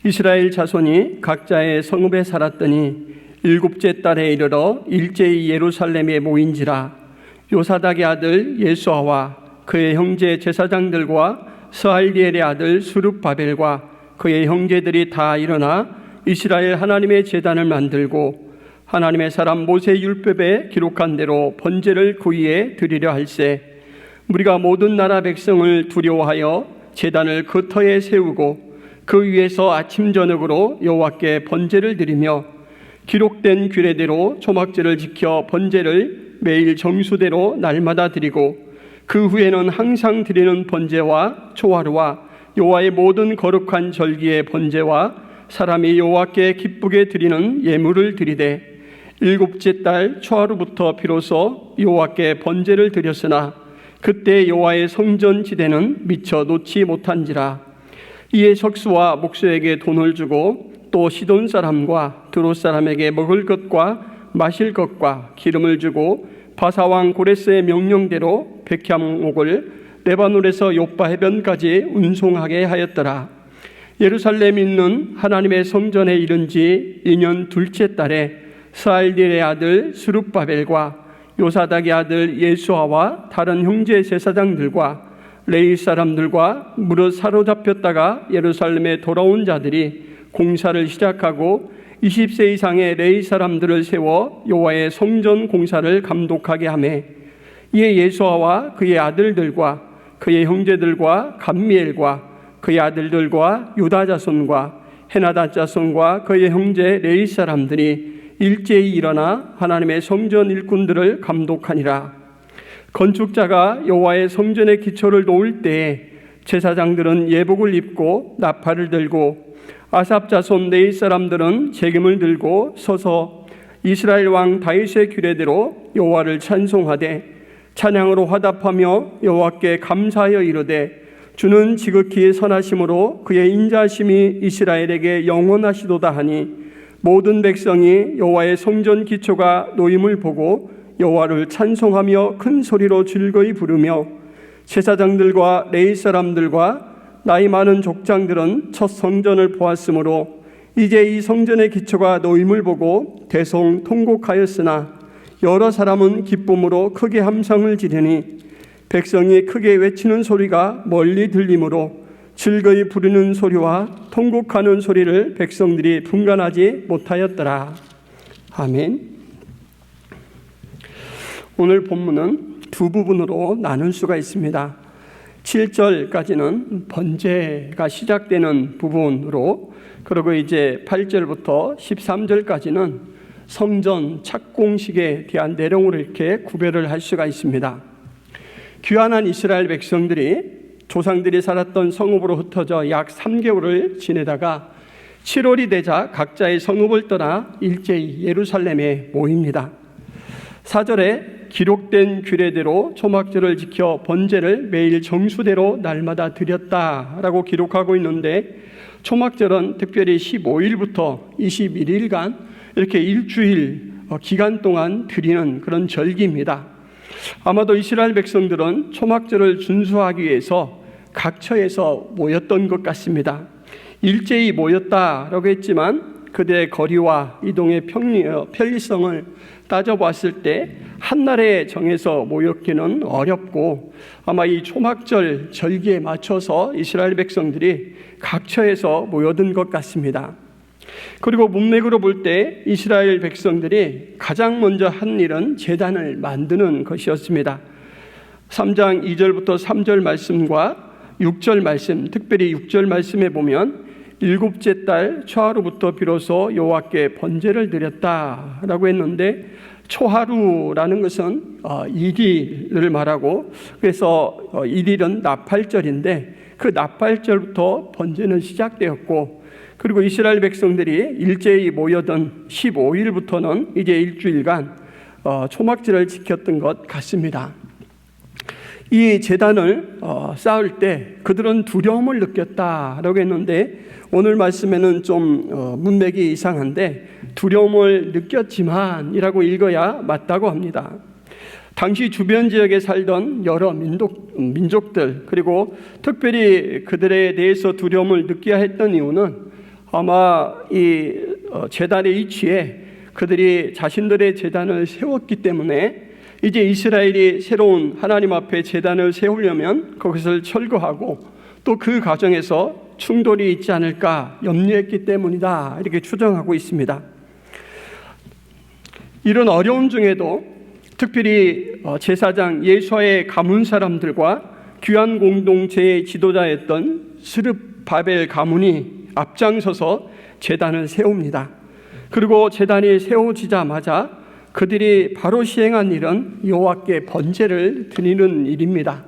이스라엘 자손이 각자의 성읍에 살았더니 일곱째 달에 이르러 일제히 예루살렘에 모인지라. 요사닥의 아들 예수아와 그의 형제 제사장들과 스알디엘의 아들 스룹바벨과 그의 형제들이 다 일어나 이스라엘 하나님의 제단을 만들고 하나님의 사람 모세 율법에 기록한 대로 번제를 그 위에 드리려 할세. 우리가 모든 나라 백성을 두려워하여 제단을 그 터에 세우고 그 위에서 아침 저녁으로 여호와께 번제를 드리며 기록된 규례대로 초막절을 지켜 번제를 매일 정수대로 날마다 드리고 그 후에는 항상 드리는 번제와 초하루와 여호와의 모든 거룩한 절기의 번제와 사람이 여호와께 기쁘게 드리는 예물을 드리되 일곱째 달 초하루부터 비로소 여호와께 번제를 드렸으나 그때 여호와의 성전 지대는 미처 놓지 못한지라. 이에 석수와 목수에게 돈을 주고 또 시돈 사람과 두로 사람에게 먹을 것과 마실 것과 기름을 주고 바사왕 고레스의 명령대로 백향목을 레바논에서 요빠 해변까지 운송하게 하였더라. 예루살렘에 있는 하나님의 성전에 이른 지 2년 둘째 달에 스알디엘의 아들 스룹바벨과 요사닥의 아들 예수아와 다른 형제 제사장들과 레위 사람들과 무릇 사로잡혔다가 예루살렘에 돌아온 자들이 공사를 시작하고 20세 이상의 레위 사람들을 세워 여호와의 성전 공사를 감독하게 하매 이에 예수아와 그의 아들들과 그의 형제들과 감미엘과 그의 아들들과 유다 자손과 헤나다 자손과 그의 형제 레위 사람들이 일제히 일어나 하나님의 성전 일꾼들을 감독하니라. 건축자가 여호와의 성전의 기초를 놓을 때에 제사장들은 예복을 입고 나팔을 들고 아삽 자손 레위 사람들은 재금을 들고 서서 이스라엘 왕 다윗의 규례대로 여호와를 찬송하되 찬양으로 화답하며 여호와께 감사하여 이르되 주는 지극히 선하심으로 그의 인자하심이 이스라엘에게 영원하시도다 하니 모든 백성이 여호와의 성전 기초가 놓임을 보고 여호와를 찬송하며 큰 소리로 즐거이 부르며 제사장들과 레위 사람들과 나이 많은 족장들은 첫 성전을 보았으므로 이제 이 성전의 기초가 놓임을 보고 대성통곡하였으나 여러 사람은 기쁨으로 크게 함성을 지르니 백성이 크게 외치는 소리가 멀리 들리므로 즐거이 부르는 소리와 통곡하는 소리를 백성들이 분간하지 못하였더라. 아멘. 오늘 본문은 두 부분으로 나눌 수가 있습니다. 7절까지는 번제가 시작되는 부분으로, 그리고 이제 8절부터 13절까지는 성전 착공식에 대한 내용으로 이렇게 구별을 할 수가 있습니다. 귀환한 이스라엘 백성들이 조상들이 살았던 성읍으로 흩어져 약 3개월을 지내다가 7월이 되자 각자의 성읍을 떠나 일제히 예루살렘에 모입니다. 4절에 기록된 규례대로 초막절을 지켜 번제를 매일 정수대로 날마다 드렸다라고 기록하고 있는데, 초막절은 특별히 15일부터 21일간 이렇게 일주일 기간 동안 드리는 그런 절기입니다. 아마도 이스라엘 백성들은 초막절을 준수하기 위해서 각처에서 모였던 것 같습니다. 일제히 모였다라고 했지만 그들의 거리와 이동의 편리성을 따져봤을 때 한날에 정해서 모였기는 어렵고, 아마 이 초막절 절기에 맞춰서 이스라엘 백성들이 각처에서 모여든 것 같습니다. 그리고 문맥으로 볼 때 이스라엘 백성들이 가장 먼저 한 일은 제단을 만드는 것이었습니다. 3장 2절부터 3절 말씀과 6절 말씀, 특별히 6절 말씀에 보면 일곱째 달 초하루부터 비로소 여호와께 번제를 드렸다라고 했는데, 초하루라는 것은 일일을 말하고, 그래서 일일은 나팔절인데 그 나팔절부터 번제는 시작되었고, 그리고 이스라엘 백성들이 일제히 모여든 15일부터는 이제 일주일간 초막절을 지켰던 것 같습니다. 이 제단을 쌓을 때 그들은 두려움을 느꼈다라고 했는데, 오늘 말씀에는 좀 문맥이 이상한데 두려움을 느꼈지만 이라고 읽어야 맞다고 합니다. 당시 주변 지역에 살던 여러 민족들, 그리고 특별히 그들에 대해서 두려움을 느껴야 했던 이유는 아마 이 제단의 위치에 그들이 자신들의 제단을 세웠기 때문에 이제 이스라엘이 새로운 하나님 앞에 제단을 세우려면 그것을 철거하고 또 그 과정에서 충돌이 있지 않을까 염려했기 때문이다, 이렇게 추정하고 있습니다. 이런 어려움 중에도 특별히 제사장 예수와의 가문 사람들과 귀한 공동체의 지도자였던 스룹바벨 가문이 앞장서서 제단을 세웁니다. 그리고 제단이 세워지자마자 그들이 바로 시행한 일은 여호와께 번제를 드리는 일입니다.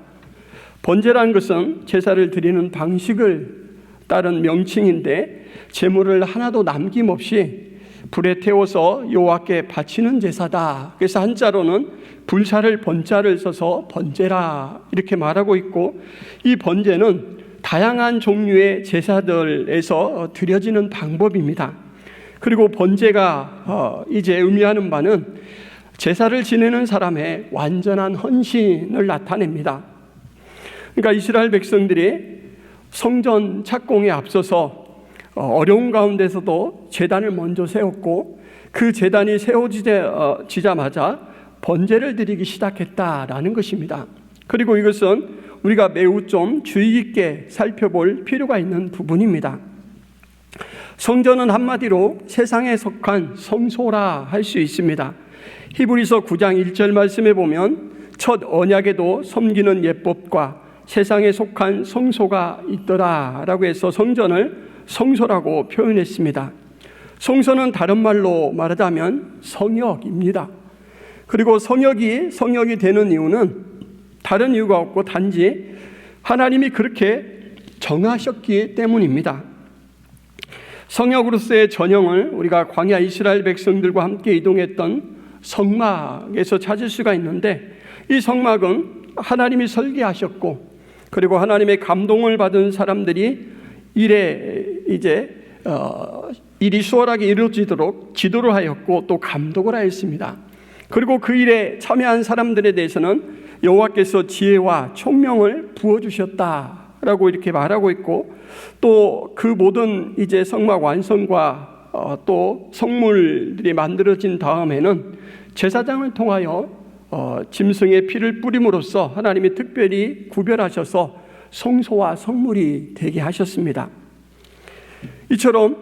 번제라는 것은 제사를 드리는 방식을 따른 명칭인데 제물을 하나도 남김없이 불에 태워서 여호와께 바치는 제사다. 그래서 한자로는 불사를 번자를 써서 번제라 이렇게 말하고 있고, 이 번제는 다양한 종류의 제사들에서 드려지는 방법입니다. 그리고 번제가 이제 의미하는 바는 제사를 지내는 사람의 완전한 헌신을 나타냅니다. 그러니까 이스라엘 백성들이 성전 착공에 앞서서 어려운 가운데서도 제단을 먼저 세웠고, 그 제단이 세워지자마자 번제를 드리기 시작했다라는 것입니다. 그리고 이것은 우리가 매우 좀 주의 깊게 살펴볼 필요가 있는 부분입니다. 성전은 한마디로 세상에 속한 성소라 할 수 있습니다. 히브리서 9장 1절 말씀에 보면 첫 언약에도 섬기는 예법과 세상에 속한 성소가 있더라 라고 해서 성전을 성소라고 표현했습니다. 성소는 다른 말로 말하자면 성역입니다. 그리고 성역이 되는 이유는 다른 이유가 없고 단지 하나님이 그렇게 정하셨기 때문입니다. 성역으로서의 전형을 우리가 광야 이스라엘 백성들과 함께 이동했던 성막에서 찾을 수가 있는데, 이 성막은 하나님이 설계하셨고, 그리고 하나님의 감동을 받은 사람들이 일이 수월하게 이루어지도록 지도를 하였고 또 감독을 하였습니다. 그리고 그 일에 참여한 사람들에 대해서는 여호와께서 지혜와 총명을 부어주셨다라고 이렇게 말하고 있고, 또 그 모든 이제 성막 완성과 또 성물들이 만들어진 다음에는 제사장을 통하여 짐승의 피를 뿌림으로써 하나님이 특별히 구별하셔서 성소와 성물이 되게 하셨습니다. 이처럼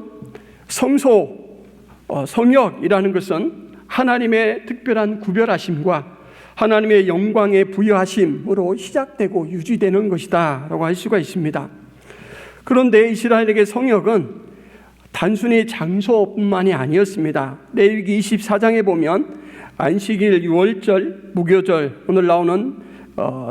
성역이라는 것은 하나님의 특별한 구별하심과 하나님의 영광의 부여하심으로 시작되고 유지되는 것이다 라고 할 수가 있습니다. 그런데 이스라엘에게 성역은 단순히 장소뿐만이 아니었습니다. 레위기 24장에 보면 안식일, 유월절, 무교절, 오늘 나오는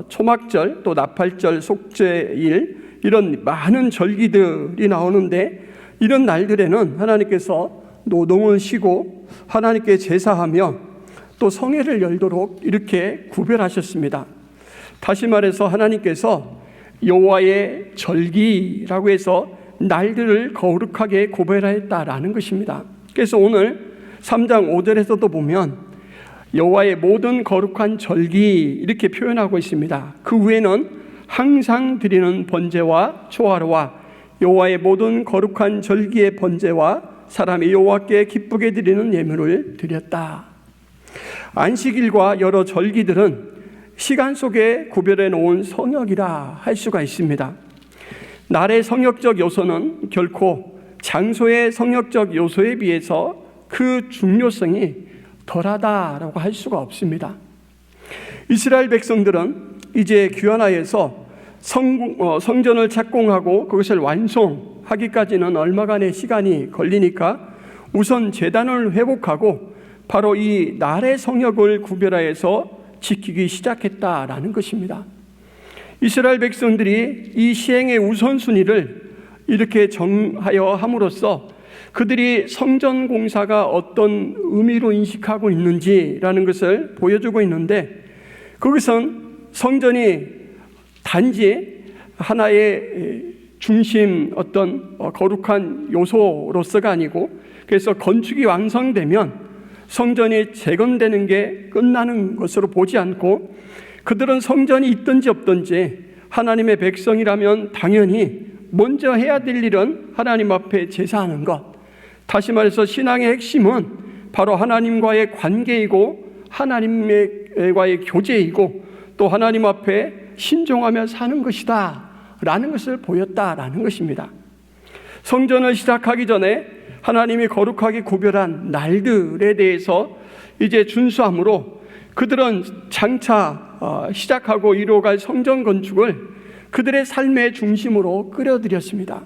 초막절, 또 나팔절, 속죄일, 이런 많은 절기들이 나오는데, 이런 날들에는 하나님께서 노동을 쉬고 하나님께 제사하며 또 성회를 열도록 이렇게 구별하셨습니다. 다시 말해서 하나님께서 여호와의 절기라고 해서 날들을 거룩하게 구별하였다라는 것입니다. 그래서 오늘 3장 5절에서도 보면 여호와의 모든 거룩한 절기 이렇게 표현하고 있습니다. 그 후에는 항상 드리는 번제와 초하루와 여호와의 모든 거룩한 절기의 번제와 사람이 여호와께 기쁘게 드리는 예물을 드렸다. 안식일과 여러 절기들은 시간 속에 구별해 놓은 성역이라 할 수가 있습니다. 날의 성역적 요소는 결코 장소의 성역적 요소에 비해서 그 중요성이 덜하다라고 할 수가 없습니다. 이스라엘 백성들은 이제 귀환하여서 성전을 착공하고 그것을 완성하기까지는 얼마간의 시간이 걸리니까 우선 제단을 회복하고 바로 이 날의 성역을 구별하여서 지키기 시작했다라는 것입니다. 이스라엘 백성들이 이 시행의 우선순위를 이렇게 정하여 함으로써 그들이 성전 공사가 어떤 의미로 인식하고 있는지라는 것을 보여주고 있는데, 그것은 성전이 단지 하나의 중심 어떤 거룩한 요소로서가 아니고, 그래서 건축이 완성되면 성전이 재건되는 게 끝나는 것으로 보지 않고, 그들은 성전이 있든지 없든지 하나님의 백성이라면 당연히 먼저 해야 될 일은 하나님 앞에 제사하는 것. 다시 말해서 신앙의 핵심은 바로 하나님과의 관계이고 하나님과의 교제이고 또 하나님 앞에 신종하며 사는 것이다 라는 것을 보였다라는 것입니다. 성전을 시작하기 전에 하나님이 거룩하게 구별한 날들에 대해서 이제 준수함으로 그들은 장차 시작하고 이루어갈 성전 건축을 그들의 삶의 중심으로 끌어들였습니다.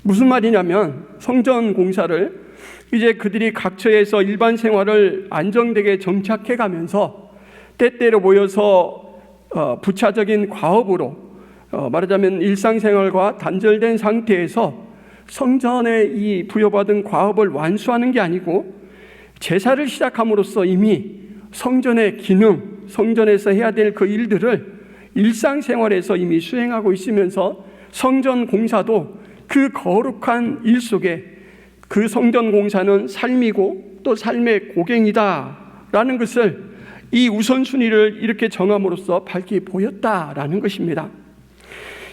무슨 말이냐면 성전 공사를 이제 그들이 각처에서 일반 생활을 안정되게 정착해 가면서 때때로 모여서 부차적인 과업으로 말하자면 일상생활과 단절된 상태에서 성전에 이 부여받은 과업을 완수하는 게 아니고 제사를 시작함으로써 이미 성전의 기능, 성전에서 해야 될 그 일들을 일상생활에서 이미 수행하고 있으면서 성전 공사도 그 거룩한 일 속에 그 성전 공사는 삶이고 또 삶의 고갱이다라는 것을 이 우선순위를 이렇게 정함으로써 밝히 보였다라는 것입니다.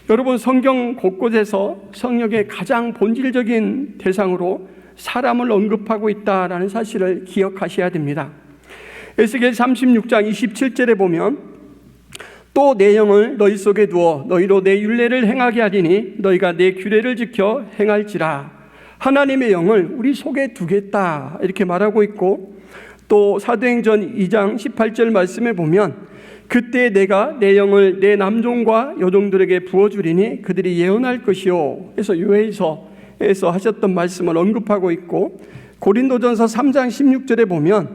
여러분, 성경 곳곳에서 성역의 가장 본질적인 대상으로 사람을 언급하고 있다라는 사실을 기억하셔야 됩니다. 에스겔 36장 27절에 보면 또 내 영을 너희 속에 두어 너희로 내 율례를 행하게 하리니 너희가 내 규례를 지켜 행할지라. 하나님의 영을 우리 속에 두겠다 이렇게 말하고 있고, 또 사도행전 2장 18절 말씀에 보면 그때 내가 내 영을 내 남종과 여종들에게 부어주리니 그들이 예언할 것이요. 그래서 요해서에서 하셨던 말씀을 언급하고 있고, 고린도전서 3장 16절에 보면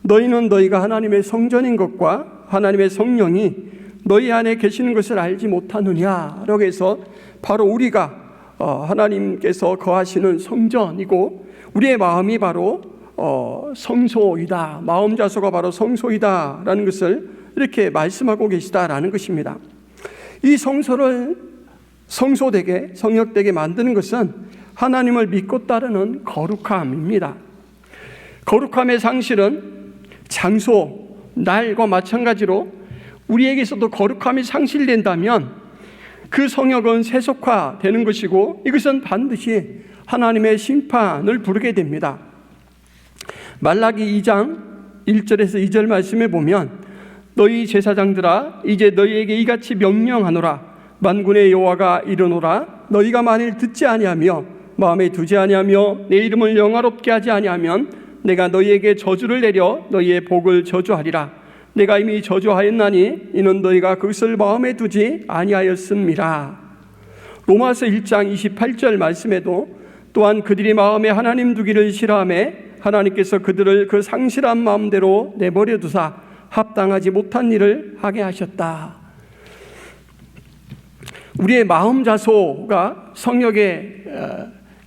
너희는 너희가 하나님의 성전인 것과 하나님의 성령이 너희 안에 계시는 것을 알지 못하느냐라고 해서 바로 우리가 하나님께서 거하시는 성전이고 우리의 마음이 바로 성소이다, 마음 자소가 바로 성소이다 라는 것을 이렇게 말씀하고 계시다라는 것입니다. 이 성소를 성소되게 성역되게 만드는 것은 하나님을 믿고 따르는 거룩함입니다. 거룩함의 상실은 장소, 날과 마찬가지로 우리에게서도 거룩함이 상실된다면 그 성역은 세속화되는 것이고 이것은 반드시 하나님의 심판을 부르게 됩니다. 말라기 2장 1절에서 2절 말씀에 보면 너희 제사장들아 이제 너희에게 이같이 명령하노라. 만군의 여호와가 이르노라. 너희가 만일 듣지 아니하며 마음에 두지 아니하며 내 이름을 영화롭게 하지 아니하면 내가 너희에게 저주를 내려 너희의 복을 저주하리라. 내가 이미 저주하였나니 이는 너희가 그것을 마음에 두지 아니하였음이라. 로마서 1장 28절 말씀에도 또한 그들이 마음에 하나님 두기를 싫어하며 하나님께서 그들을 그 상실한 마음대로 내버려 두사 합당하지 못한 일을 하게 하셨다. 우리의 마음 자소가 성역의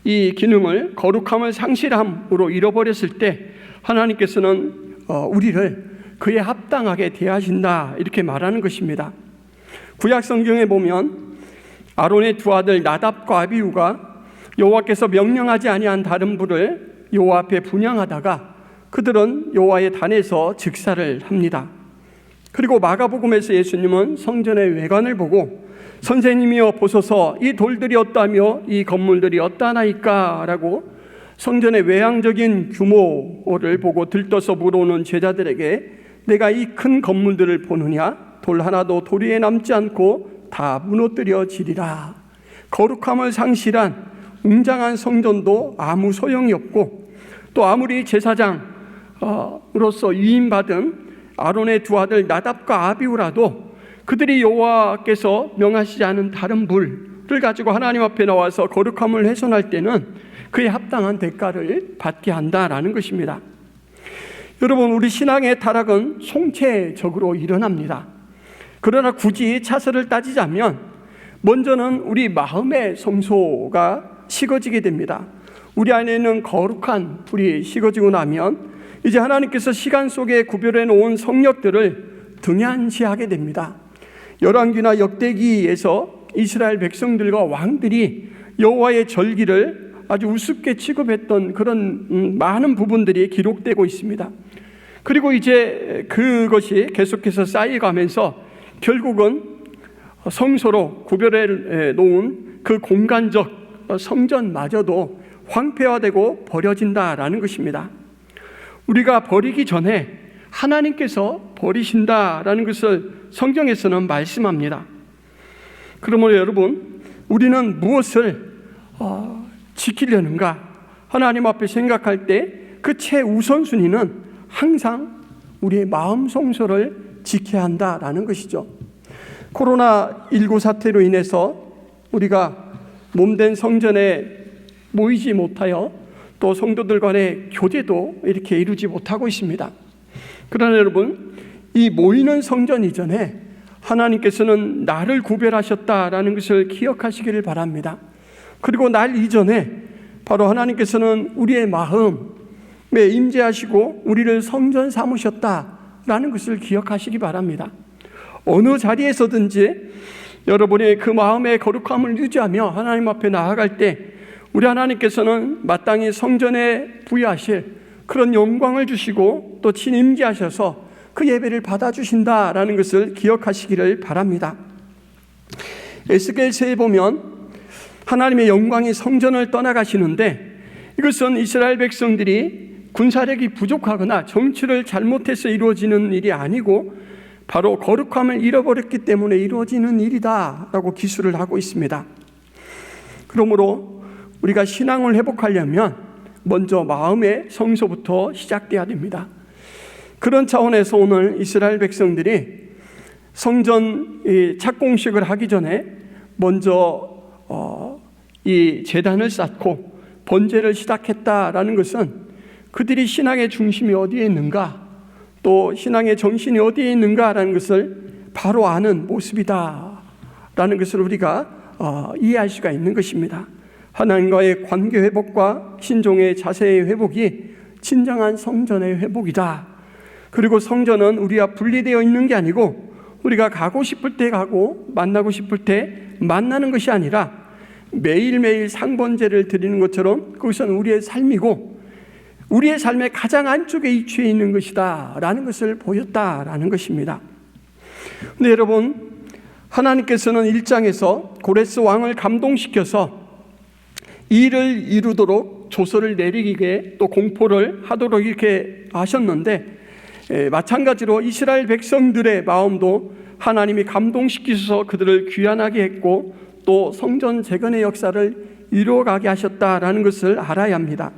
이 기능을 거룩함을 상실함으로 잃어버렸을 때 하나님께서는 우리를 그에 합당하게 대하신다 이렇게 말하는 것입니다. 구약 성경에 보면 아론의 두 아들 나답과 아비후가 여호와께서 명령하지 아니한 다른 불을 여호와 앞에 분향하다가 그들은 여호와의 단에서 즉사를 합니다. 그리고 마가복음에서 예수님은 성전의 외관을 보고 선생님이여 보소서 이 돌들이 어떠하며 이 건물들이 어떠하나이까 라고 성전의 외향적인 규모를 보고 들떠서 물어오는 제자들에게 내가 이 큰 건물들을 보느냐? 돌 하나도 돌 위에 남지 않고 다 무너뜨려지리라. 거룩함을 상실한 웅장한 성전도 아무 소용이 없고 또 아무리 제사장으로서 위임받은 아론의 두 아들 나답과 아비후라도 그들이 여호와께서 명하시지 않은 다른 불을 가지고 하나님 앞에 나와서 거룩함을 훼손할 때는 그에 합당한 대가를 받게 한다라는 것입니다. 여러분, 우리 신앙의 타락은 송체적으로 일어납니다. 그러나 굳이 차세를 따지자면 먼저는 우리 마음의 성소가 식어지게 됩니다. 우리 안에 있는 거룩한 불이 식어지고 나면 이제 하나님께서 시간 속에 구별해 놓은 성역들을 등한시하게 됩니다. 열왕기나 역대기에서 이스라엘 백성들과 왕들이 여호와의 절기를 아주 우습게 취급했던 그런 많은 부분들이 기록되고 있습니다. 그리고 이제 그것이 계속해서 쌓여가면서 결국은 성소로 구별해 놓은 그 공간적 성전마저도 황폐화되고 버려진다라는 것입니다. 우리가 버리기 전에 하나님께서 버리신다라는 것을 성경에서는 말씀합니다. 그러므로 여러분, 우리는 무엇을 지키려는가? 하나님 앞에 생각할 때 그 최우선순위는 항상 우리의 마음 성소를 지켜야 한다라는 것이죠. 코로나19 사태로 인해서 우리가 몸된 성전에 모이지 못하여 또 성도들 간의 교제도 이렇게 이루지 못하고 있습니다. 그러나 여러분, 이 모이는 성전 이전에 하나님께서는 나를 구별하셨다라는 것을 기억하시기를 바랍니다. 그리고 날 이전에 바로 하나님께서는 우리의 마음에 임재하시고 우리를 성전 삼으셨다라는 것을 기억하시기 바랍니다. 어느 자리에서든지 여러분의 그 마음의 거룩함을 유지하며 하나님 앞에 나아갈 때 우리 하나님께서는 마땅히 성전에 부여하실 그런 영광을 주시고 또 친임재하셔서 그 예배를 받아주신다라는 것을 기억하시기를 바랍니다. 에스겔서에 보면 하나님의 영광이 성전을 떠나가시는데 이것은 이스라엘 백성들이 군사력이 부족하거나 정치를 잘못해서 이루어지는 일이 아니고 바로 거룩함을 잃어버렸기 때문에 이루어지는 일이다라고 기술을 하고 있습니다. 그러므로 우리가 신앙을 회복하려면 먼저 마음의 성소부터 시작돼야 됩니다. 그런 차원에서 오늘 이스라엘 백성들이 성전 착공식을 하기 전에 먼저 이 제단을 쌓고 번제를 시작했다라는 것은 그들이 신앙의 중심이 어디에 있는가, 또 신앙의 정신이 어디에 있는가라는 것을 바로 아는 모습이다라는 것을 우리가 이해할 수가 있는 것입니다. 하나님과의 관계 회복과 신종의 자세의 회복이 진정한 성전의 회복이다. 그리고 성전은 우리와 분리되어 있는 게 아니고 우리가 가고 싶을 때 가고 만나고 싶을 때 만나는 것이 아니라 매일매일 상번제를 드리는 것처럼 그것은 우리의 삶이고 우리의 삶의 가장 안쪽에 위치해 있는 것이다 라는 것을 보였다라는 것입니다. 근데 여러분, 하나님께서는 1장에서 고레스 왕을 감동시켜서 이 일을 이루도록 조서를 내리게 또 공포를 하도록 이렇게 하셨는데 마찬가지로 이스라엘 백성들의 마음도 하나님이 감동시키셔서 그들을 귀환하게 했고 또 성전 재건의 역사를 이루어가게 하셨다라는 것을 알아야 합니다.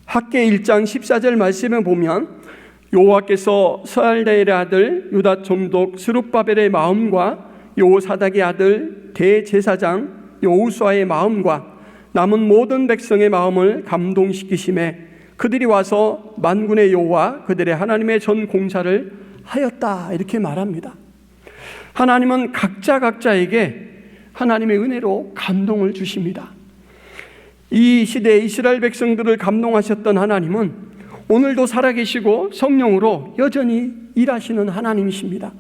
학개 1장 14절 말씀에 보면 여호와께서 스알레엘의 아들 유다 총독 스룹바벨의 마음과 여호사닥의 아들 대제사장 여호수아의 마음과 남은 모든 백성의 마음을 감동시키심에 그들이 와서 만군의 여호와 그들의 하나님의 전 공사를 하였다 이렇게 말합니다. 하나님은 각자에게 하나님의 은혜로 감동을 주십니다. 이 시대에 이스라엘 백성들을 감동하셨던 하나님은 오늘도 살아계시고 성령으로 여전히 일하시는 하나님이십니다.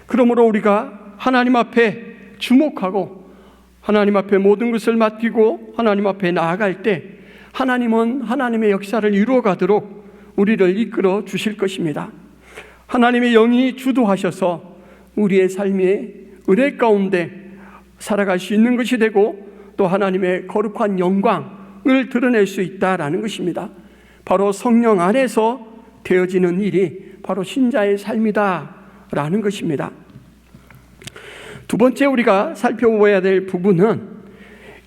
그러므로 우리가 하나님 앞에 주목하고 하나님 앞에 모든 것을 맡기고 하나님 앞에 나아갈 때 하나님은 하나님의 역사를 이루어가도록 우리를 이끌어 주실 것입니다. 하나님의 영이 주도하셔서 우리의 삶의 은혜 가운데 살아갈 수 있는 것이 되고 또 하나님의 거룩한 영광을 드러낼 수 있다라는 것입니다. 바로 성령 안에서 되어지는 일이 바로 신자의 삶이다라는 것입니다. 두 번째 우리가 살펴보아야 될 부분은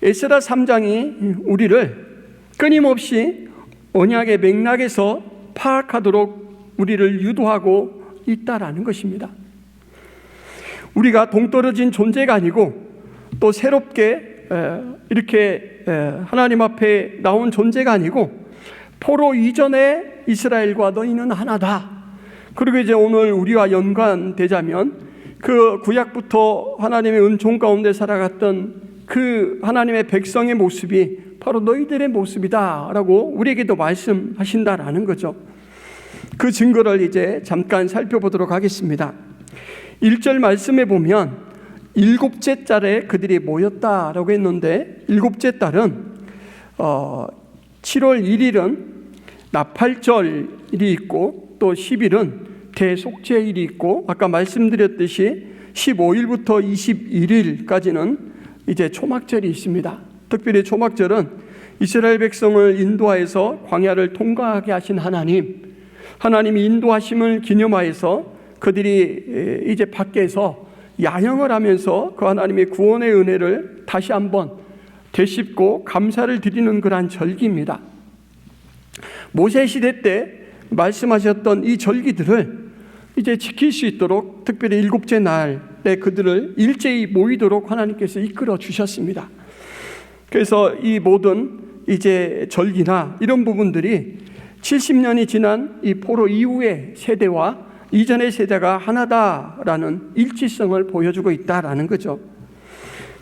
에스라 3장이 우리를 끊임없이 언약의 맥락에서 파악하도록 우리를 유도하고 있다라는 것입니다. 우리가 동떨어진 존재가 아니고 또 새롭게 이렇게 하나님 앞에 나온 존재가 아니고 포로 이전에 이스라엘과 너희는 하나다. 그리고 이제 오늘 우리와 연관되자면 그 구약부터 하나님의 은총 가운데 살아갔던 그 하나님의 백성의 모습이 바로 너희들의 모습이다 라고 우리에게도 말씀하신다라는 거죠. 그 증거를 이제 잠깐 살펴보도록 하겠습니다. 1절 말씀에 보면 일곱째 달에 그들이 모였다라고 했는데 일곱째 달은 7월 1일은 나팔절이 있고 또 10일은 대속죄일이 있고 아까 말씀드렸듯이 15일부터 21일까지는 이제 초막절이 있습니다. 특별히 초막절은 이스라엘 백성을 인도하여서 광야를 통과하게 하신 하나님이 인도하심을 기념하여서 그들이 이제 밖에서 야영을 하면서 그 하나님의 구원의 은혜를 다시 한번 되씹고 감사를 드리는 그러한 절기입니다. 모세 시대 때 말씀하셨던 이 절기들을 이제 지킬 수 있도록 특별히 일곱째 날에 그들을 일제히 모이도록 하나님께서 이끌어 주셨습니다. 그래서 이 모든 이제 절기나 이런 부분들이 70년이 지난 이 포로 이후의 세대와 이전의 세대가 하나다라는 일치성을 보여주고 있다라는 거죠.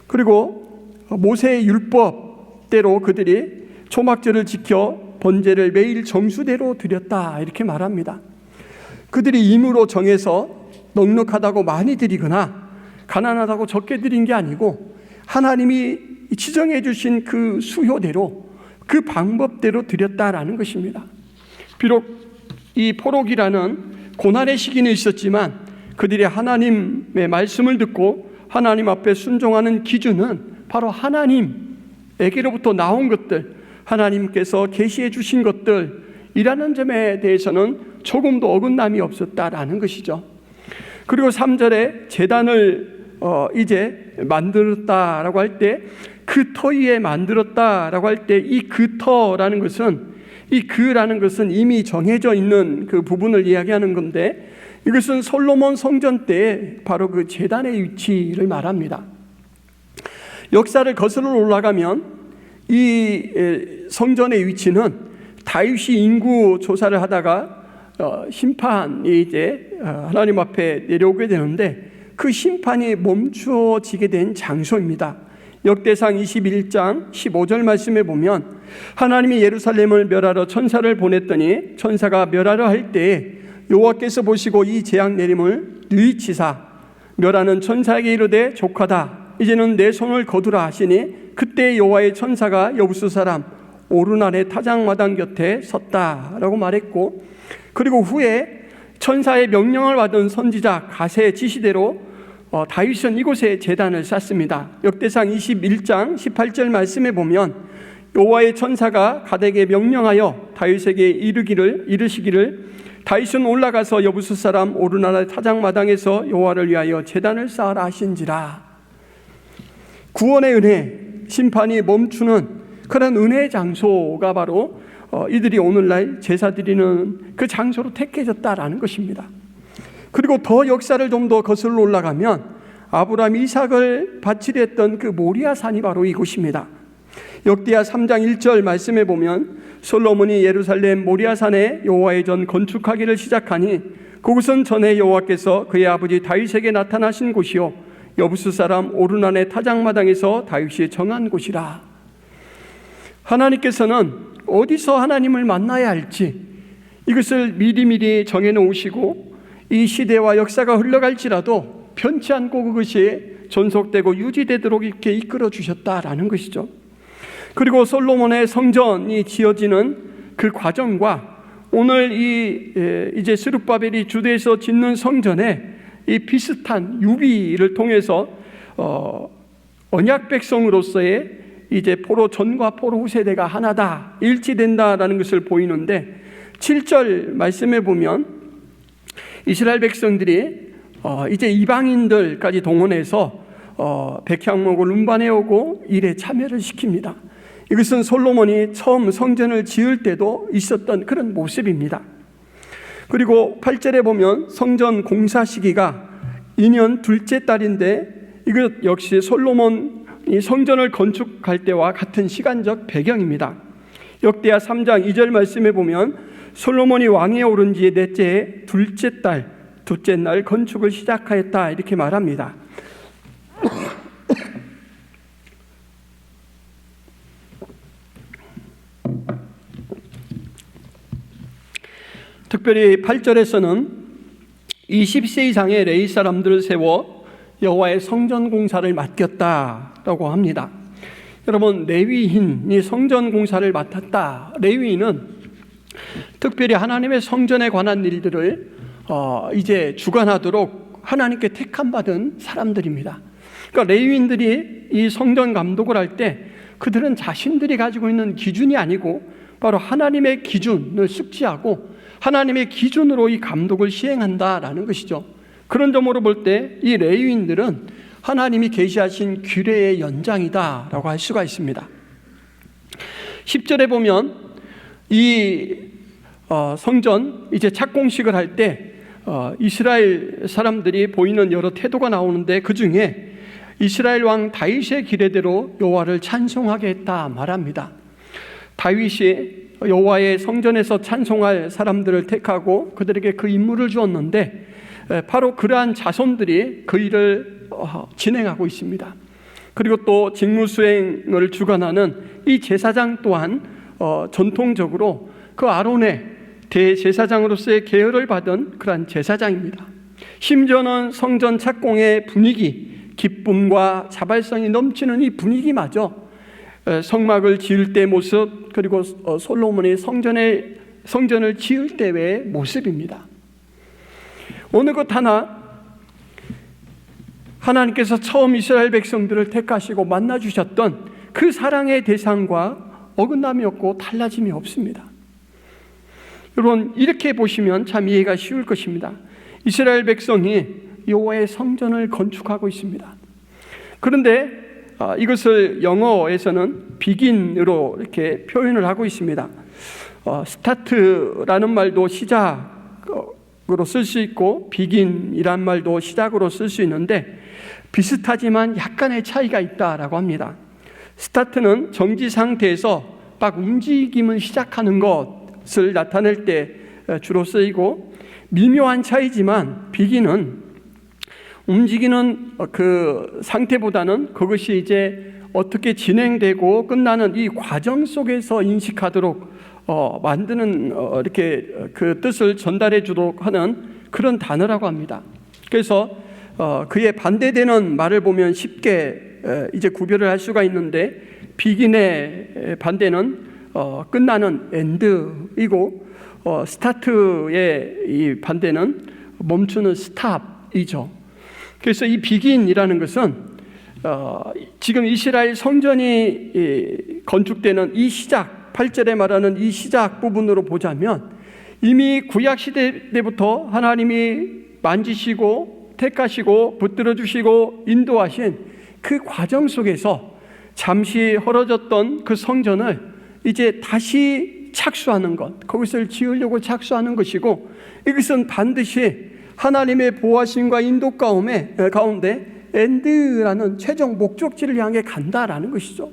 그리고 모세의 율법대로 그들이 초막절을 지켜 번제를 매일 정수대로 드렸다 이렇게 말합니다. 그들이 임으로 정해서 넉넉하다고 많이 드리거나 가난하다고 적게 드린 게 아니고 하나님이 지정해 주신 그 수효대로 그 방법대로 드렸다라는 것입니다. 비록 이 포로기라는 고난의 시기는 있었지만 그들이 하나님의 말씀을 듣고 하나님 앞에 순종하는 기준은 바로 하나님에게로부터 나온 것들, 하나님께서 계시해 주신 것들이라는 점에 대해서는 조금도 어긋남이 없었다라는 것이죠. 그리고 3절에 제단을 이제 만들었다라고 할 때 그 터 위에 만들었다라고 할 때 이 그 터라는 것은 이 그라는 것은 이미 정해져 있는 그 부분을 이야기하는 건데 이것은 솔로몬 성전 때 바로 그 제단의 위치를 말합니다. 역사를 거슬러 올라가면 이 성전의 위치는 다윗이 인구 조사를 하다가 심판이 이제 하나님 앞에 내려오게 되는데 그 심판이 멈추어지게 된 장소입니다. 역대상 21장 15절 말씀에 보면 하나님이 예루살렘을 멸하러 천사를 보냈더니 천사가 멸하려 할 때에 여호와께서 보시고 이 재앙 내림을 누이치사 멸하는 천사에게 이르되 족하다 이제는 내 손을 거두라 하시니 그때 여호와의 천사가 여부수 사람 오르날의 타작마당 곁에 섰다라고 말했고 그리고 후에 천사의 명령을 받은 선지자 가세의 지시대로 다윗은 이곳에 제단을 쌓습니다. 역대상 21장 18절 말씀에 보면 여호와의 천사가 가드에게 명령하여 다윗에게 이르시기를 다윗은 올라가서 여부수 사람 오르날의 타작마당에서 여호와를 위하여 제단을 쌓으라 하신지라. 구원의 은혜, 심판이 멈추는 그런 은혜의 장소가 바로 이들이 오늘날 제사 드리는 그 장소로 택해졌다라는 것입니다. 그리고 더 역사를 좀 더 거슬러 올라가면 아브라함 이삭을 바치려 했던 그 모리아 산이 바로 이곳입니다. 역대하 3장 1절 말씀에 보면 솔로몬이 예루살렘 모리아 산에 여호와의 전 건축하기를 시작하니 그곳은 전에 여호와께서 그의 아버지 다윗에게 나타나신 곳이요 여부수 사람 오르난의 타작마당에서 다윗이 정한 곳이라. 하나님께서는 어디서 하나님을 만나야 할지 이것을 미리미리 정해놓으시고 이 시대와 역사가 흘러갈지라도 변치 않고 그것이 존속되고 유지되도록 이렇게 이끌어 주셨다라는 것이죠. 그리고 솔로몬의 성전이 지어지는 그 과정과 오늘 이제 스룹바벨이 주도해서 짓는 성전에 이 비슷한 유비를 통해서 언약 백성으로서의 이제 포로 전과 포로 후 세대가 하나다, 일치된다라는 것을 보이는데 7절 말씀에 보면 이스라엘 백성들이 이제 이방인들까지 동원해서 백향목을 운반해오고 일에 참여를 시킵니다. 이것은 솔로몬이 처음 성전을 지을 때도 있었던 그런 모습입니다. 그리고 8절에 보면 성전 공사 시기가 2년 둘째 달인데 이것 역시 솔로몬이 성전을 건축할 때와 같은 시간적 배경입니다. 역대하 3장 2절 말씀에 보면 솔로몬이 왕위에 오른 지 넷째 둘째 날 건축을 시작하였다 이렇게 말합니다. 특별히 8절에서는 20세 이상의 레위 사람들을 세워 여호와의 성전 공사를 맡겼다라고 합니다. 여러분, 레위인이 성전 공사를 맡았다. 레위인은 특별히 하나님의 성전에 관한 일들을 이제 주관하도록 하나님께 택함 받은 사람들입니다. 그러니까 레위인들이 이 성전 감독을 할 때 그들은 자신들이 가지고 있는 기준이 아니고 바로 하나님의 기준을 숙지하고 하나님의 기준으로 이 감독을 시행한다라는 것이죠. 그런 점으로 볼 때 이 레위인들은 하나님이 계시하신 규례의 연장이다라고 할 수가 있습니다. 10절에 보면 이 성전 이제 착공식을 할 때 이스라엘 사람들이 보이는 여러 태도가 나오는데 그 중에 이스라엘 왕 다윗의 기례대로 여호와를 찬송하게 했다 말합니다. 다윗이 여호와의 성전에서 찬송할 사람들을 택하고 그들에게 그 임무를 주었는데 바로 그러한 자손들이 그 일을 진행하고 있습니다. 그리고 또 직무 수행을 주관하는 이 제사장 또한 전통적으로 그 아론의 대제사장으로서의 계열을 받은 그러한 제사장입니다. 심지어는 성전 착공의 분위기, 기쁨과 자발성이 넘치는 이 분위기마저 성막을 지을 때 모습, 그리고 솔로몬이 성전을 지을 때의 모습입니다. 어느 것 하나 하나님께서 처음 이스라엘 백성들을 택하시고 만나주셨던 그 사랑의 대상과 어긋남이 없고 달라짐이 없습니다. 여러분, 이렇게 보시면 참 이해가 쉬울 것입니다. 이스라엘 백성이 여호와의 성전을 건축하고 있습니다. 그런데 이것을 영어에서는 비긴으로 이렇게 표현을 하고 있습니다. 스타트라는 말도 시작으로 쓸 수 있고 비긴이란 말도 시작으로 쓸 수 있는데 비슷하지만 약간의 차이가 있다라고 합니다. 스타트는 정지 상태에서 막 움직임을 시작하는 것을 나타낼 때 주로 쓰이고, 미묘한 차이지만 비긴은 움직이는 그 상태보다는 그것이 이제 어떻게 진행되고 끝나는 이 과정 속에서 인식하도록 만드는 이렇게 그 뜻을 전달해 주도록 하는 그런 단어라고 합니다. 그래서 그에 반대되는 말을 보면 쉽게 이제 구별을 할 수가 있는데, 비긴의 반대는 끝나는 end이고 스타트의 이 반대는 멈추는 stop이죠. 그래서 이 비긴이라는 것은 지금 이스라엘 성전이 건축되는 이 시작, 8절에 말하는 이 시작 부분으로 보자면 이미 구약시대 때부터 하나님이 만지시고 택하시고 붙들어 주시고 인도하신 그 과정 속에서 잠시 헐어졌던 그 성전을 이제 다시 착수하는 것, 그것을 지으려고 착수하는 것이고, 이것은 반드시 하나님의 보호하심과 인도 가운데 엔드라는 최종 목적지를 향해 간다라는 것이죠.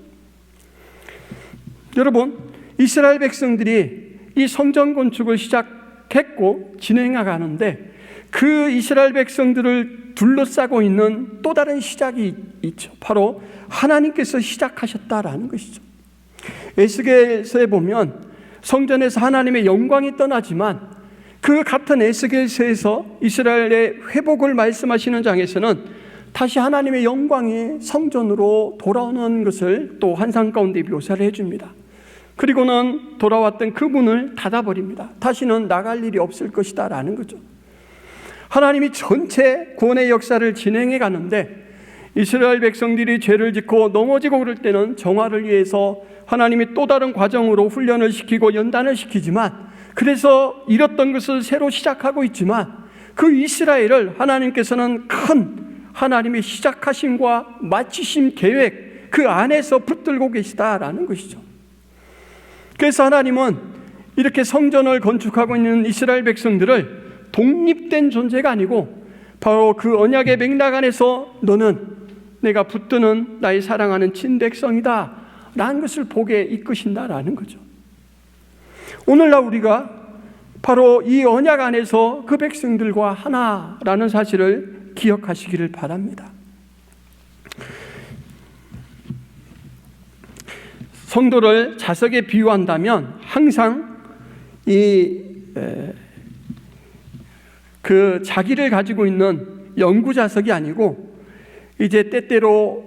여러분, 이스라엘 백성들이 이 성전 건축을 시작했고 진행해 가는데 그 이스라엘 백성들을 둘러싸고 있는 또 다른 시작이 있죠. 바로 하나님께서 시작하셨다라는 것이죠. 에스겔서에 보면 성전에서 하나님의 영광이 떠나지만 그 같은 에스겔서에서 이스라엘의 회복을 말씀하시는 장에서는 다시 하나님의 영광이 성전으로 돌아오는 것을 또 환상 가운데 묘사를 해줍니다. 그리고는 돌아왔던 그 문을 닫아버립니다. 다시는 나갈 일이 없을 것이다 라는 거죠. 하나님이 전체 구원의 역사를 진행해 가는데 이스라엘 백성들이 죄를 짓고 넘어지고 그럴 때는 정화를 위해서 하나님이 또 다른 과정으로 훈련을 시키고 연단을 시키지만, 그래서 잃었던 것을 새로 시작하고 있지만 그 이스라엘을 하나님께서는 큰 하나님의 시작하심과 마치심 계획 그 안에서 붙들고 계시다라는 것이죠. 그래서 하나님은 이렇게 성전을 건축하고 있는 이스라엘 백성들을 독립된 존재가 아니고 바로 그 언약의 맥락 안에서 너는 내가 붙드는 나의 사랑하는 친백성이다 라는 것을 보게 이끄신다라는 거죠. 오늘날 우리가 바로 이 언약 안에서 그 백성들과 하나라는 사실을 기억하시기를 바랍니다. 성도를 자석에 비유한다면 항상 그 자기를 가지고 있는 연구 자석이 아니고 이제 때때로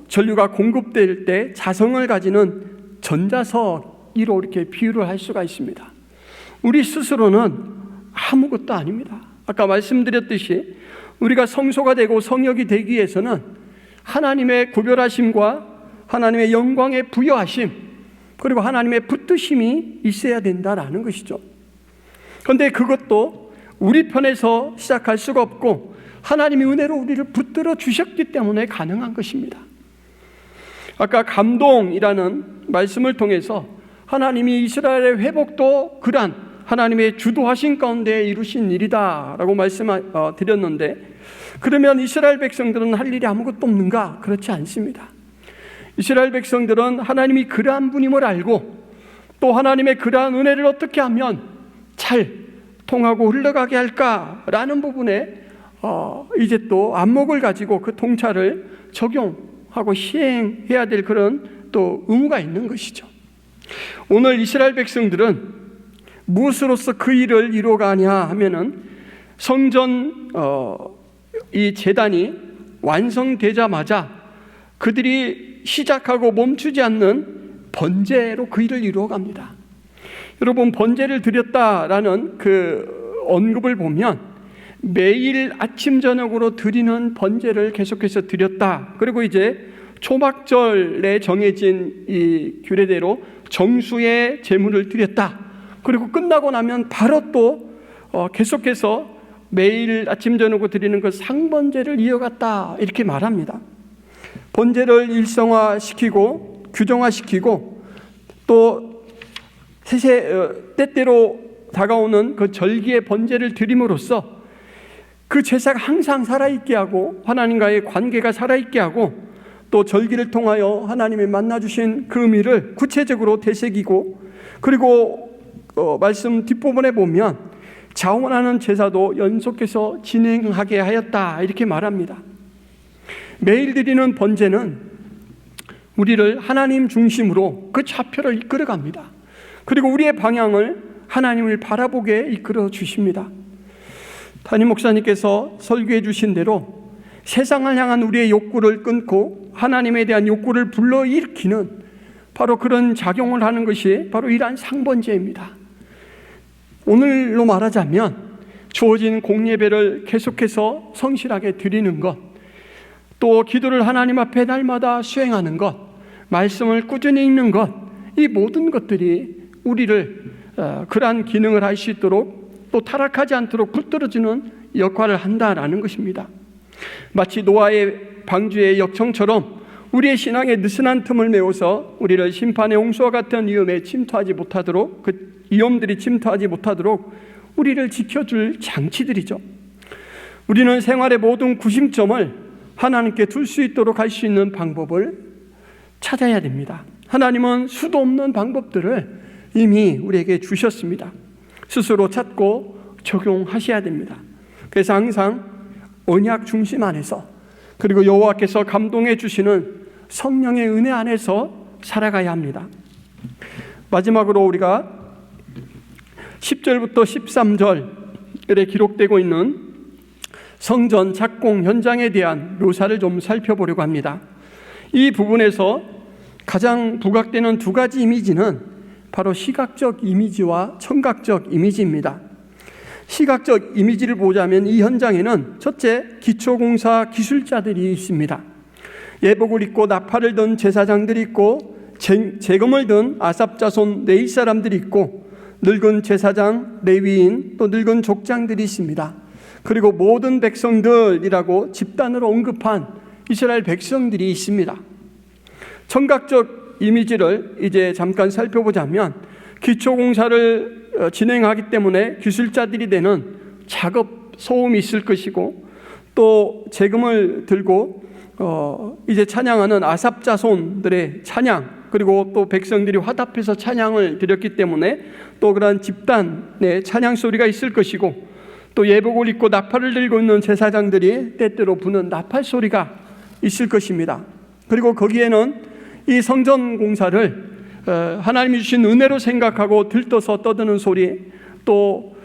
전류가 공급될 때 자성을 가지는 전자석으로 이렇게 비유를 할 수가 있습니다. 우리 스스로는 아무것도 아닙니다. 아까 말씀드렸듯이 우리가 성소가 되고 성역이 되기 위해서는 하나님의 구별하심과 하나님의 영광의 부여하심, 그리고 하나님의 붙드심이 있어야 된다라는 것이죠. 그런데 그것도 우리 편에서 시작할 수가 없고 하나님이 은혜로 우리를 붙들어 주셨기 때문에 가능한 것입니다. 아까 감동이라는 말씀을 통해서 하나님이 이스라엘의 회복도 그러한 하나님의 주도하신 가운데 이루신 일이다 라고 말씀드렸는데, 그러면 이스라엘 백성들은 할 일이 아무것도 없는가? 그렇지 않습니다. 이스라엘 백성들은 하나님이 그러한 분임을 알고 또 하나님의 그러한 은혜를 어떻게 하면 잘 통하고 흘러가게 할까라는 부분에 이제 또 안목을 가지고 그 통찰을 적용하고 시행해야 될 그런 또 의무가 있는 것이죠. 오늘 이스라엘 백성들은 무엇으로서 그 일을 이루어가냐 하면은 성전 이 제단이 완성되자마자 그들이 시작하고 멈추지 않는 번제로 그 일을 이루어갑니다. 여러분, 번제를 드렸다라는 그 언급을 보면 매일 아침 저녁으로 드리는 번제를 계속해서 드렸다. 그리고 이제 초막절에 정해진 이 규례대로 정수의 제물을 드렸다. 그리고 끝나고 나면 바로 또 계속해서 매일 아침 저녁으로 드리는 그 상번제를 이어갔다, 이렇게 말합니다. 번제를 일성화시키고 규정화시키고 또 때때로 다가오는 그 절기의 번제를 드림으로써 그 제사가 항상 살아있게 하고 하나님과의 관계가 살아있게 하고 또 절기를 통하여 하나님이 만나주신 그 의미를 구체적으로 되새기고, 그리고 말씀 뒷부분에 보면 자원하는 제사도 연속해서 진행하게 하였다, 이렇게 말합니다. 매일 드리는 번제는 우리를 하나님 중심으로 그 좌표를 이끌어갑니다. 그리고 우리의 방향을 하나님을 바라보게 이끌어 주십니다. 담임 목사님께서 설교해 주신 대로 세상을 향한 우리의 욕구를 끊고 하나님에 대한 욕구를 불러일으키는 바로 그런 작용을 하는 것이 바로 이러한 상번제입니다. 오늘로 말하자면 주어진 공예배를 계속해서 성실하게 드리는 것, 또 기도를 하나님 앞에 날마다 수행하는 것, 말씀을 꾸준히 읽는 것, 이 모든 것들이 우리를 그러한 기능을 할 수 있도록 또 타락하지 않도록 붙들어주는 역할을 한다라는 것입니다. 마치 노아의 방주의 역청처럼 우리의 신앙의 느슨한 틈을 메워서 우리를 심판의 홍수와 같은 위험에 침투하지 못하도록, 그 위험들이 침투하지 못하도록 우리를 지켜줄 장치들이죠. 우리는 생활의 모든 구심점을 하나님께 둘 수 있도록 할 수 있는 방법을 찾아야 됩니다. 하나님은 수도 없는 방법들을 이미 우리에게 주셨습니다. 스스로 찾고 적용하셔야 됩니다. 그래서 항상 언약 중심 안에서, 그리고 여호와께서 감동해 주시는 성령의 은혜 안에서 살아가야 합니다. 마지막으로 우리가 10절부터 13절에 기록되고 있는 성전 착공 현장에 대한 묘사를 좀 살펴보려고 합니다. 이 부분에서 가장 부각되는 두 가지 이미지는 바로 시각적 이미지와 청각적 이미지입니다. 시각적 이미지를 보자면 이 현장에는 첫째, 기초공사 기술자들이 있습니다. 예복을 입고 나팔을 든 제사장들이 있고 재금을 든 아삽 자손 레위 사람들이 있고 늙은 제사장, 레위인, 또 늙은 족장들이 있습니다. 그리고 모든 백성들이라고 집단으로 언급한 이스라엘 백성들이 있습니다. 청각적 이미지를 이제 잠깐 살펴보자면 기초공사를 진행하기 때문에 기술자들이 되는 작업 소음이 있을 것이고, 또 재금을 들고 이제 찬양하는 아삽 자손들의 찬양, 그리고 또 백성들이 화답해서 찬양을 드렸기 때문에 또 그러한 집단의 찬양 소리가 있을 것이고, 또 예복을 입고 나팔을 들고 있는 제사장들이 때때로 부는 나팔 소리가 있을 것입니다. 그리고 거기에는 이 성전 공사를 하나님이 주신 은혜로 생각하고 들떠서 떠드는 소리, 또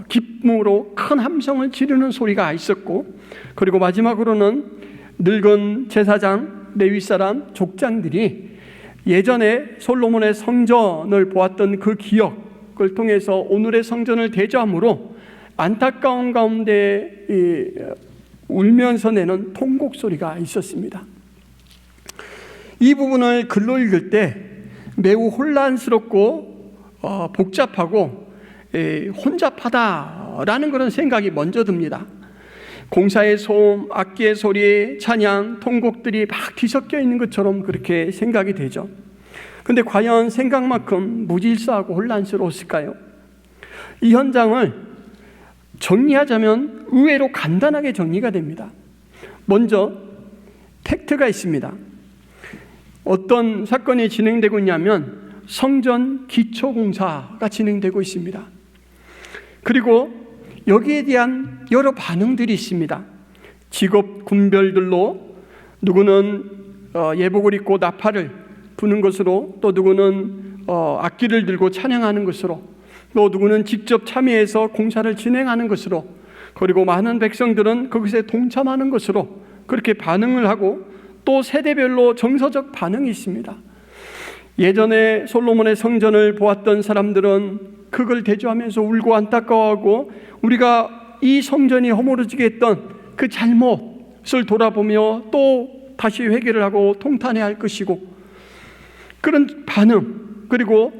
기쁨으로 큰 함성을 지르는 소리가 있었고, 그리고 마지막으로는 늙은 제사장, 레위 사람, 족장들이 예전에 솔로몬의 성전을 보았던 그 기억을 통해서 오늘의 성전을 대조함으로 안타까운 가운데 울면서 내는 통곡 소리가 있었습니다. 이 부분을 글로 읽을 때 매우 혼란스럽고 복잡하고 혼잡하다라는 그런 생각이 먼저 듭니다. 공사의 소음, 악기의 소리, 찬양, 통곡들이 막 뒤섞여 있는 것처럼 그렇게 생각이 되죠. 그런데 과연 생각만큼 무질서하고 혼란스러웠을까요? 이 현장을 정리하자면 의외로 간단하게 정리가 됩니다. 먼저 팩트가 있습니다. 어떤 사건이 진행되고 있냐면 성전 기초공사가 진행되고 있습니다. 그리고 여기에 대한 여러 반응들이 있습니다. 직업 군별들로 누구는 예복을 입고 나팔을 부는 것으로, 또 누구는 악기를 들고 찬양하는 것으로, 또 누구는 직접 참여해서 공사를 진행하는 것으로, 그리고 많은 백성들은 그것에 동참하는 것으로 그렇게 반응을 하고, 또 세대별로 정서적 반응이 있습니다. 예전에 솔로몬의 성전을 보았던 사람들은 그걸 대조하면서 울고 안타까워하고, 우리가 이 성전이 허물어지게 했던 그 잘못을 돌아보며 또 다시 회개를 하고 통탄해야 할 것이고, 그런 반응, 그리고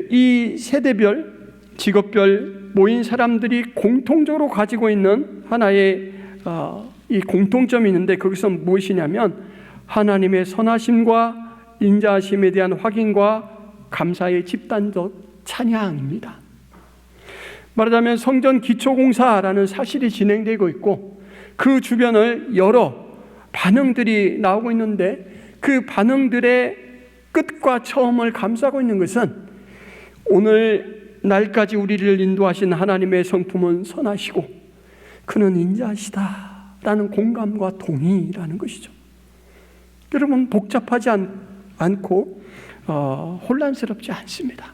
이 세대별, 직업별 모인 사람들이 공통적으로 가지고 있는 하나의 이 공통점이 있는데, 그것은 무엇이냐면 하나님의 선하심과 인자하심에 대한 확인과 감사의 집단적 찬양입니다. 말하자면 성전 기초공사라는 사실이 진행되고 있고, 그 주변을 여러 반응들이 나오고 있는데, 그 반응들의 끝과 처음을 감싸고 있는 것은 오늘 날까지 우리를 인도하신 하나님의 성품은 선하시고 그는 인자하시다라는 공감과 동의라는 것이죠. 여러분, 복잡하지 않고 혼란스럽지 않습니다.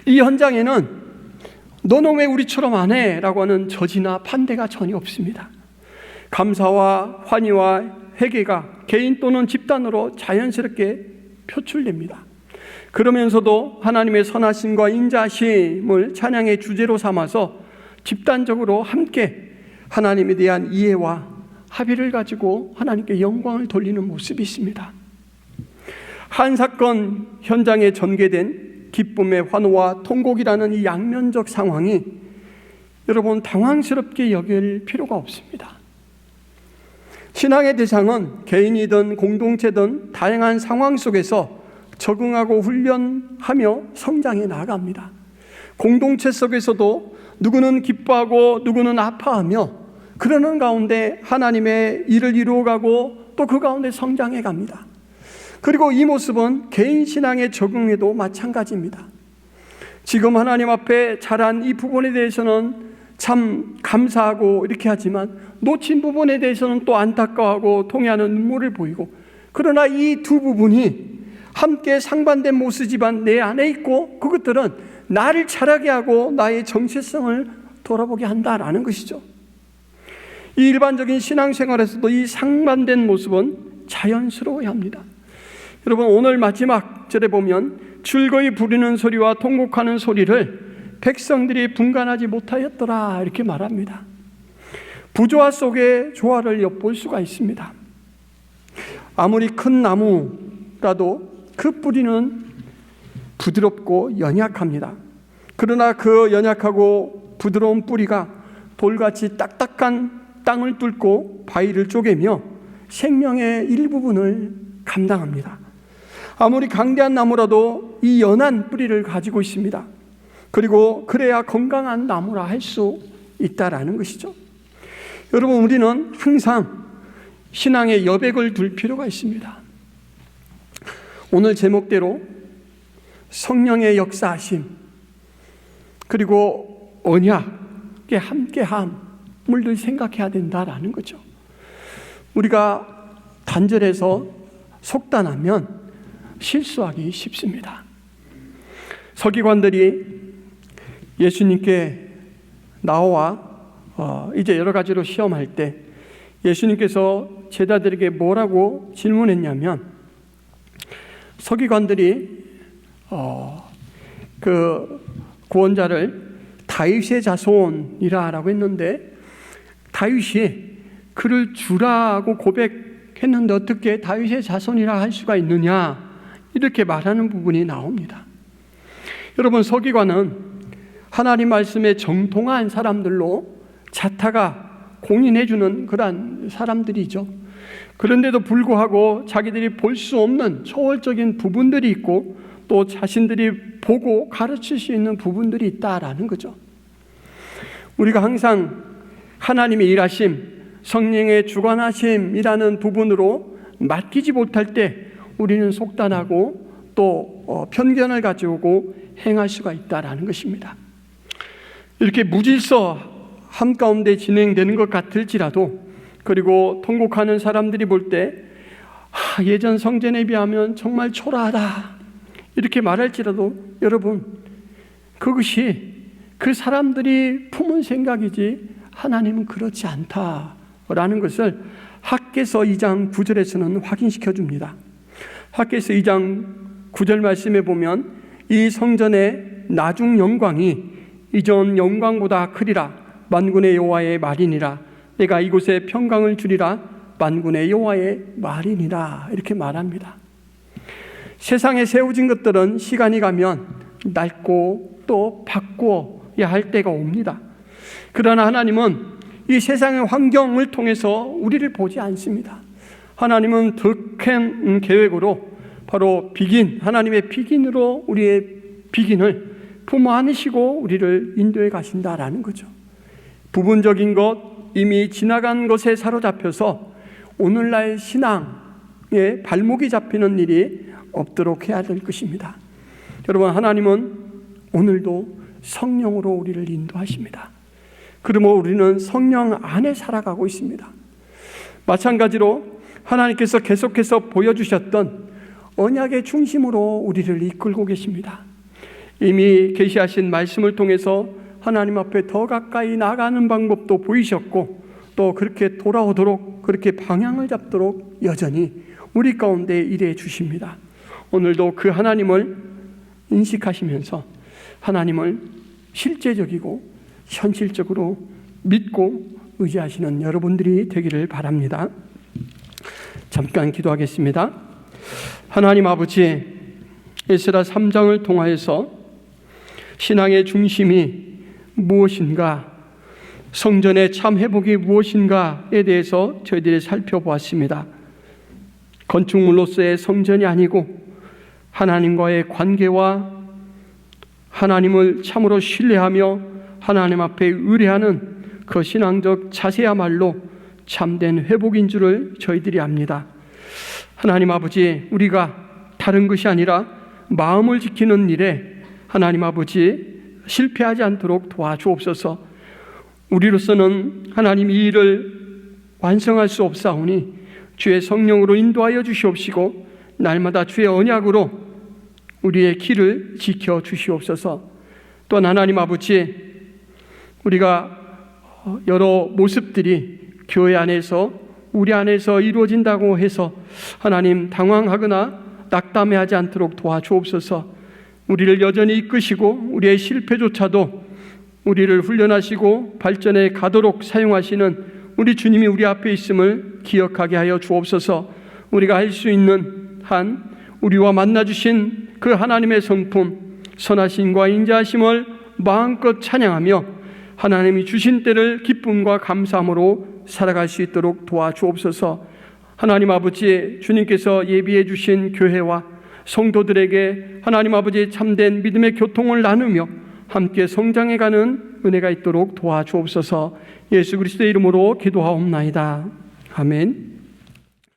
이 현장에는 너는 왜 우리처럼 안 해? 라고 하는 저지나 반대가 전혀 없습니다. 감사와 환희와 회개가 개인 또는 집단으로 자연스럽게 표출됩니다. 그러면서도 하나님의 선하심과 인자하심을 찬양의 주제로 삼아서 집단적으로 함께 하나님에 대한 이해와 합의를 가지고 하나님께 영광을 돌리는 모습이 있습니다. 한 사건 현장에 전개된 기쁨의 환호와 통곡이라는 이 양면적 상황이 여러분 당황스럽게 여길 필요가 없습니다. 신앙의 대상은 개인이든 공동체든 다양한 상황 속에서 적응하고 훈련하며 성장해 나갑니다. 공동체 속에서도 누구는 기뻐하고 누구는 아파하며 그러는 가운데 하나님의 일을 이루어가고 또 그 가운데 성장해 갑니다. 그리고 이 모습은 개인 신앙의 적응에도 마찬가지입니다. 지금 하나님 앞에 자란 이 부분에 대해서는 참 감사하고 이렇게 하지만, 놓친 부분에 대해서는 또 안타까워하고 통해하는 눈물을 보이고, 그러나 이 두 부분이 함께 상반된 모습이지만 내 안에 있고, 그것들은 나를 자라게 하고 나의 정체성을 돌아보게 한다라는 것이죠. 이 일반적인 신앙생활에서도 이 상반된 모습은 자연스러워야 합니다. 여러분, 오늘 마지막 절에 보면 즐거이 부르는 소리와 통곡하는 소리를 백성들이 분간하지 못하였더라 이렇게 말합니다. 부조화 속에 조화를 엿볼 수가 있습니다. 아무리 큰 나무라도 그 뿌리는 부드럽고 연약합니다. 그러나 그 연약하고 부드러운 뿌리가 돌같이 딱딱한 땅을 뚫고 바위를 쪼개며 생명의 일부분을 감당합니다. 아무리 강대한 나무라도 이 연한 뿌리를 가지고 있습니다. 그리고 그래야 건강한 나무라 할 수 있다라는 것이죠. 여러분, 우리는 항상 신앙의 여백을 둘 필요가 있습니다. 오늘 제목대로 성령의 역사하심, 그리고 언약의 함께함을 늘 생각해야 된다라는 거죠. 우리가 단절해서 속단하면 실수하기 쉽습니다. 서기관들이 예수님께 나와 이제 여러 가지로 시험할 때 예수님께서 제자들에게 뭐라고 질문했냐면, 서기관들이 그 구원자를 다윗의 자손이라고 했는데, 다윗이 그를 주라고 고백했는데 어떻게 다윗의 자손이라 할 수가 있느냐, 이렇게 말하는 부분이 나옵니다. 여러분, 서기관은 하나님 말씀에 정통한 사람들로 자타가 공인해주는 그러한 사람들이죠. 그런데도 불구하고 자기들이 볼 수 없는 초월적인 부분들이 있고 또 자신들이 보고 가르칠 수 있는 부분들이 있다라는 거죠. 우리가 항상 하나님의 일하심, 성령의 주관하심이라는 부분으로 맡기지 못할 때 우리는 속단하고 또 편견을 가지고 행할 수가 있다라는 것입니다. 이렇게 무질서 한가운데 진행되는 것 같을지라도, 그리고 통곡하는 사람들이 볼 때 예전 성전에 비하면 정말 초라하다 이렇게 말할지라도, 여러분, 그것이 그 사람들이 품은 생각이지 하나님은 그렇지 않다라는 것을 학개서 2장 9절에서는 확인시켜 줍니다. 학개서 2장 9절 말씀에 보면 이 성전의 나중 영광이 이전 영광보다 크리라, 만군의 여호와의 말이니라. 내가 이곳에 평강을 주리라, 만군의 여호와의 말이니라. 이렇게 말합니다. 세상에 세워진 것들은 시간이 가면 낡고 또 바꾸어야 할 때가 옵니다. 그러나 하나님은 이 세상의 환경을 통해서 우리를 보지 않습니다. 하나님은 더 큰 계획으로, 바로 비긴, 하나님의 비긴으로 우리의 비긴을 부모 안으시고 우리를 인도해 가신다라는 거죠. 부분적인 것, 이미 지나간 것에 사로잡혀서 오늘날 신앙에 발목이 잡히는 일이 없도록 해야 될 것입니다. 여러분, 하나님은 오늘도 성령으로 우리를 인도하십니다. 그러므로 우리는 성령 안에 살아가고 있습니다. 마찬가지로 하나님께서 계속해서 보여주셨던 언약의 중심으로 우리를 이끌고 계십니다. 이미 계시하신 말씀을 통해서 하나님 앞에 더 가까이 나가는 방법도 보이셨고, 또 그렇게 돌아오도록, 그렇게 방향을 잡도록 여전히 우리 가운데 일해 주십니다. 오늘도 그 하나님을 인식하시면서 하나님을 실제적이고 현실적으로 믿고 의지하시는 여러분들이 되기를 바랍니다. 잠깐 기도하겠습니다. 하나님 아버지, 에스라 3장을 통하여서 신앙의 중심이 무엇인가, 성전의 참 회복이 무엇인가에 대해서 저희들이 살펴보았습니다. 건축물로서의 성전이 아니고 하나님과의 관계와 하나님을 참으로 신뢰하며 하나님 앞에 의뢰하는 그 신앙적 자세야말로 참된 회복인 줄을 저희들이 압니다. 하나님 아버지, 우리가 다른 것이 아니라 마음을 지키는 일에 하나님 아버지 실패하지 않도록 도와주옵소서. 우리로서는 하나님 이 일을 완성할 수 없사오니 주의 성령으로 인도하여 주시옵시고 날마다 주의 언약으로 우리의 길을 지켜 주시옵소서. 또한 하나님 아버지, 우리가 여러 모습들이 교회 안에서, 우리 안에서 이루어진다고 해서 하나님 당황하거나 낙담해하지 않도록 도와주옵소서. 우리를 여전히 이끄시고 우리의 실패조차도 우리를 훈련하시고 발전해 가도록 사용하시는 우리 주님이 우리 앞에 있음을 기억하게 하여 주옵소서. 우리가 할 수 있는 한 우리와 만나주신 그 하나님의 성품, 선하심과 인자하심을 마음껏 찬양하며 하나님이 주신 때를 기쁨과 감사함으로 살아갈 수 있도록 도와주옵소서. 하나님 아버지, 주님께서 예비해 주신 교회와 성도들에게 하나님 아버지 참된 믿음의 교통을 나누며 함께 성장해가는 은혜가 있도록 도와주옵소서. 예수 그리스도의 이름으로 기도하옵나이다. 아멘.